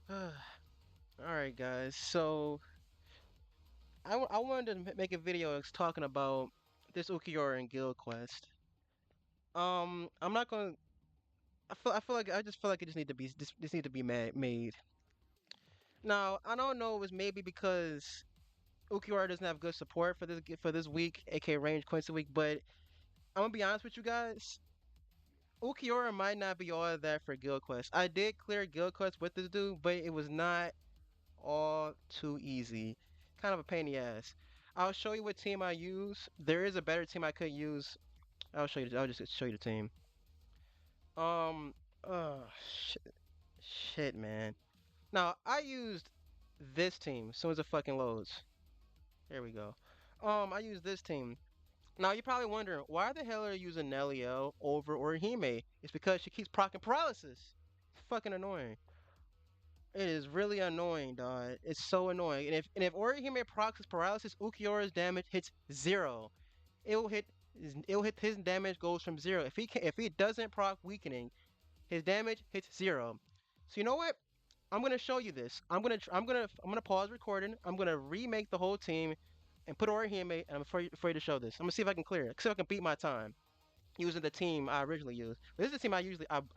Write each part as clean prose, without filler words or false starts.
Alright, guys. So, I wanted to make a video talking about this Ukiyo and Guild Quest. I'm not gonna. I feel like I just feel like it just need to be this need to be made. Now, I don't know. It was maybe because Ukiyo doesn't have good support for this week, aka Range Quincy week. But I'm gonna be honest with you guys. Ukiyo might not be all that for Guild Quest. I did clear Guild Quest with this dude, but it was not all too easy. Kind of a pain in the ass. I'll show you what team I use. There is a better team I could use. I'll show you. I'll just show you the team. Um. Uh. Shit. Shit, man. Now I used this team. As soon as it fucking loads. There we go. I used this team. Now you're probably wondering why the hell are you using Neliel over Orihime? It's because she keeps procking paralysis. It's fucking annoying. It is really annoying, dog. It's so annoying. And if Orihime procs his paralysis, Ukiyora's damage hits zero. It will hit his damage goes from zero. If he doesn't proc weakening, his damage hits zero. So you know what? I'm gonna show you this. I'm gonna pause recording. I'm gonna remake the whole team and put Orihime. And I'm afraid to show this. I'm gonna see if I can clear it. See if I can beat my time using the team I originally used. This is the team I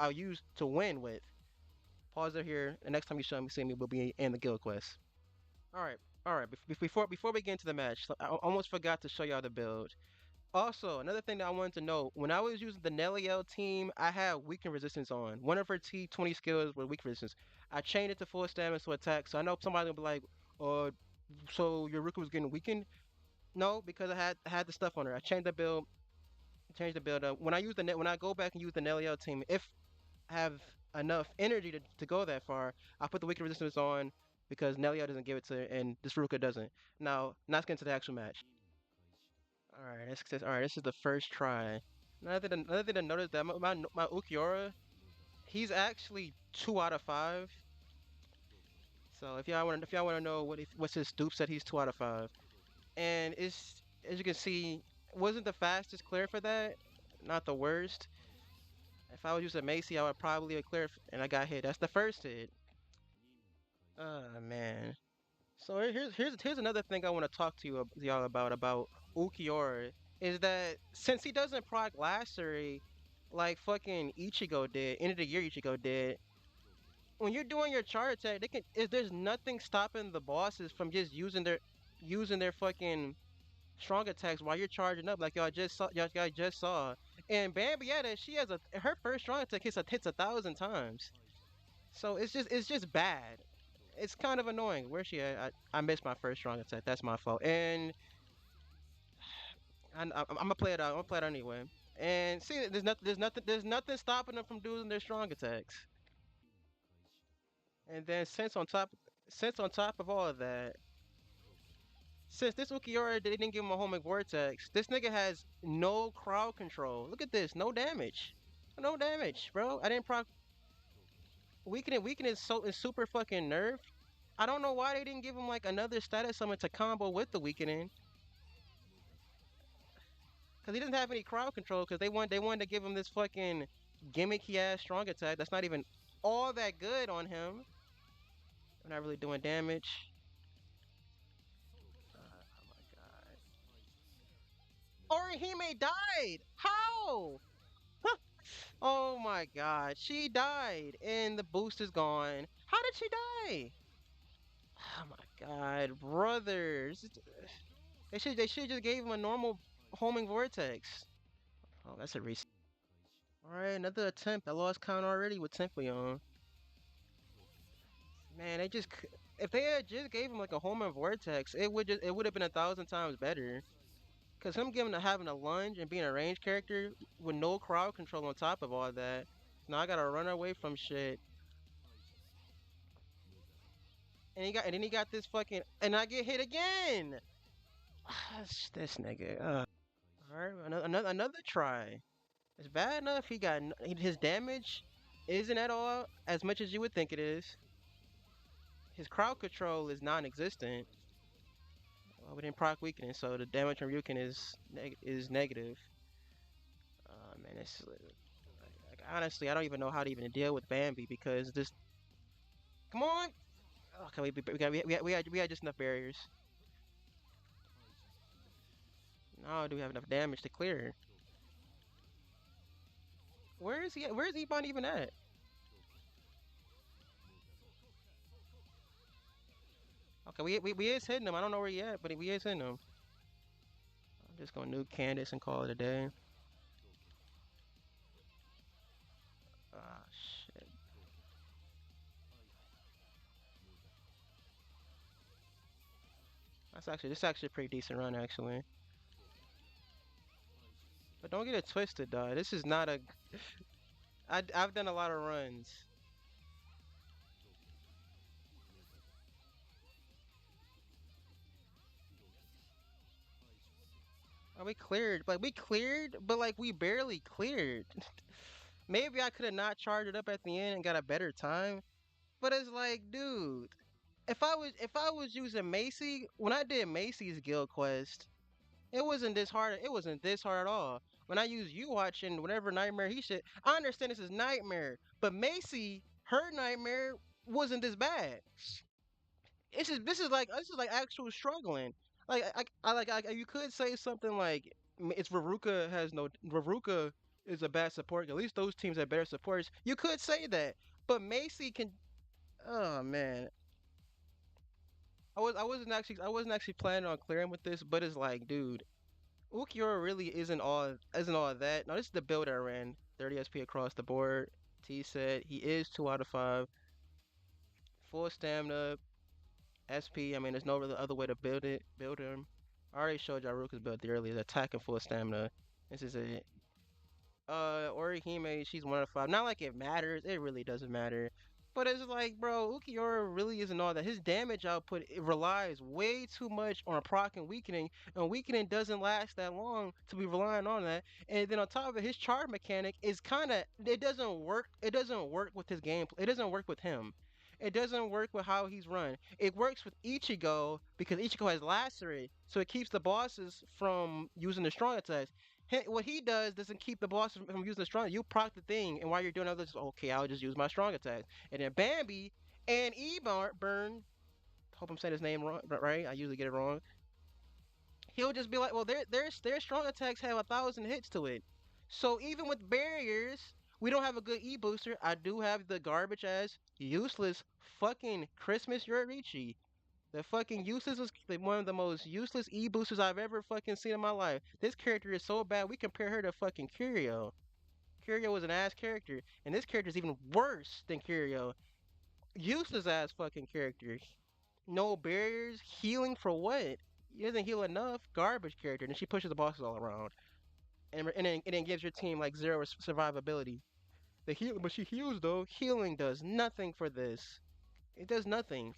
use to win with. Pause it here. The next time you see me will be in the guild quest. All right, all right. Before we get into the match, I almost forgot to show y'all the build. Also, another thing that I wanted to know: when I was using the Neliel team, I had weaken resistance on. One of her T20 skills was weak resistance. I changed it to full stamina to attack. So I know somebody will be like, "Uh, so your Ruka was getting weakened?" No, because I had the stuff on her. I changed the build. Changed the build up. When I go back and use the Neliel team, if have enough energy to go that far, I put the weaken resistance on because Nelia doesn't give it to her and this Ruka doesn't. Now, let's get into the actual match. All right. This is the first try. Another thing to notice that my Ukiora, he's actually 2 out of 5. So if y'all want to know what's his stoop set, he's 2 out of 5. And it's as you can see, wasn't the fastest clear for that, not the worst. If I was using Macy, I would probably have cleared, and I got hit. That's the first hit. Oh man. So here's another thing I want to talk to y'all about Ukiyo is that since he doesn't proc Lacery like fucking Ichigo did, end of the year Ichigo did, when you're doing your chart attack, there's nothing stopping the bosses from just using their fucking strong attacks while you're charging up like y'all just saw. And Bambietta, she has her first strong attack hits 1,000 times. So it's just bad. It's kind of annoying. Where's she at? I missed my first strong attack. That's my fault. And I'm gonna play it out. I'm gonna play it out anyway. And see, there's nothing stopping them from doing their strong attacks. And then since on top of all of that, since this Ukiyo they didn't give him a homing vortex, this nigga has no crowd control. Look at this, no damage, no damage, bro. I didn't proc weakening is super fucking nerfed. I don't know why they didn't give him like another status summon to combo with the weakening. Because he doesn't have any crowd control. Because they wanted to give him this fucking gimmicky ass strong attack that's not even all that good on him. We're not really doing damage. Oh my god. Orihime died. How? Oh my god. She died and the boost is gone. How did she die? Oh my god, brothers. They should just gave him a normal homing vortex. Oh, that's a reset. Alright, another attempt. I lost count already with Templeon. Man, if they had just gave him like a homing vortex, it would have been 1,000 times better. Cause him having a lunge and being a range character with no crowd control on top of all that. Now I gotta run away from shit. And then he got this fucking and I get hit again. This nigga. Alright, another try. It's bad enough his damage isn't at all as much as you would think it is. His crowd control is non-existent. Well, we didn't proc weakening, so the damage from Ryukin is negative. Man, it's like, honestly, I don't even know how to even deal with Bambi because this. Come on. Okay, we had just enough barriers. No, do we have enough damage to clear? Where is he at? Where is Ebon even at? Okay, we is hitting him. I don't know where he at, but we is hitting him. I'm just gonna nuke Candace and call it a day. Ah, shit. This actually a pretty decent run actually. But don't get it twisted, dog. This is not a. I've done a lot of runs. We cleared, like we cleared, but like we barely cleared. Maybe I could have not charged it up at the end and got a better time. But it's like, dude, if I was using Macy when I did Macy's guild quest, it wasn't this hard. It wasn't this hard at all. When I use you watching whatever nightmare he should, I understand this is nightmare, but Macy, her nightmare wasn't this bad. This is like actual struggling. Like you could say something like it's Veruca has no Veruca is a bad support. At least those teams have better supports. You could say that, but Macy can. Oh man, I wasn't actually planning on clearing with this, but it's like, dude, Ukiura really isn't all that. Now this is the build I ran. 30 SP across the board. T said he is 2 out of 5. Full stamina, SP. I mean, there's no really other way to build it. Build him. I already showed y'all Ruka's build earlier. Attack and full stamina. This is it. Orihime, she's 1 out of 5. Not like it matters. It really doesn't matter. But it's like, bro, Ukiura really isn't all that. His damage output it relies way too much on proc and weakening doesn't last that long to be relying on that. And then on top of it, his charge mechanic is kind of it doesn't work. It doesn't work with his gameplay. It doesn't work with him. It doesn't work with how he's run. It works with Ichigo because Ichigo has lacerate, so it keeps the bosses from using the strong attacks. What he does doesn't keep the boss from using the strong. You proc the thing, and while you're doing others, okay, I'll just use my strong attack. And then Bambi and Burn. Hope I'm saying his name wrong, right? I usually get it wrong. He'll just be like, well, their strong attacks have 1,000 hits to it. So even with barriers, we don't have a good E booster. I do have the garbage ass useless fucking Christmas Yorichi. The fucking useless is one of the most useless E boosters I've ever fucking seen in my life. This character is so bad we compare her to fucking Curio. Curio was an ass character, and this character is even worse than Curio. Useless ass fucking character. No barriers, healing for what? He doesn't heal enough. Garbage character, and she pushes the bosses all around, and then gives your team like zero survivability. The heal, but she heals though. Healing does nothing for this. It does nothing.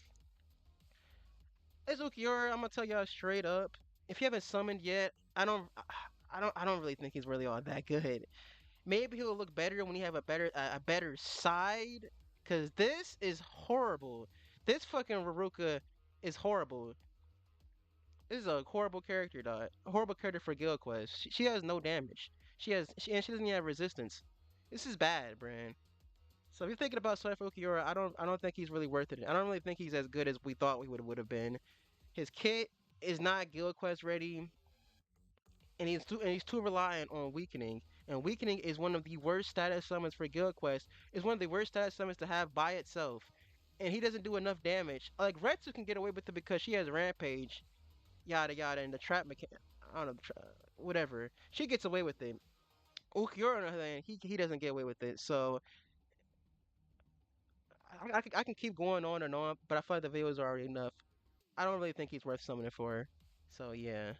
It's Ukiura. I'm gonna tell y'all straight up. If you haven't summoned yet, I don't really think he's really all that good. Maybe he'll look better when he have a better side. Cause this is horrible. This fucking Ruruka is horrible. This is a horrible character, dog. A horrible character for Guild Quest. She has no damage. And she doesn't even have resistance. This is bad, Brand. So if you're thinking about Cypher Ukiura, I don't think he's really worth it. I don't really think he's as good as we thought we would have been. His kit is not Guild Quest ready, and he's too reliant on weakening. And weakening is one of the worst status summons for Guild Quest. It's one of the worst status summons to have by itself. And he doesn't do enough damage. Like Retsu can get away with it because she has Rampage, yada yada, and the trap mechanic. I don't know, whatever. She gets away with it. Ukiura on the other hand, he doesn't get away with it. So I can keep going on and on, but I feel like the videos are already enough. I don't really think he's worth summoning for. So yeah.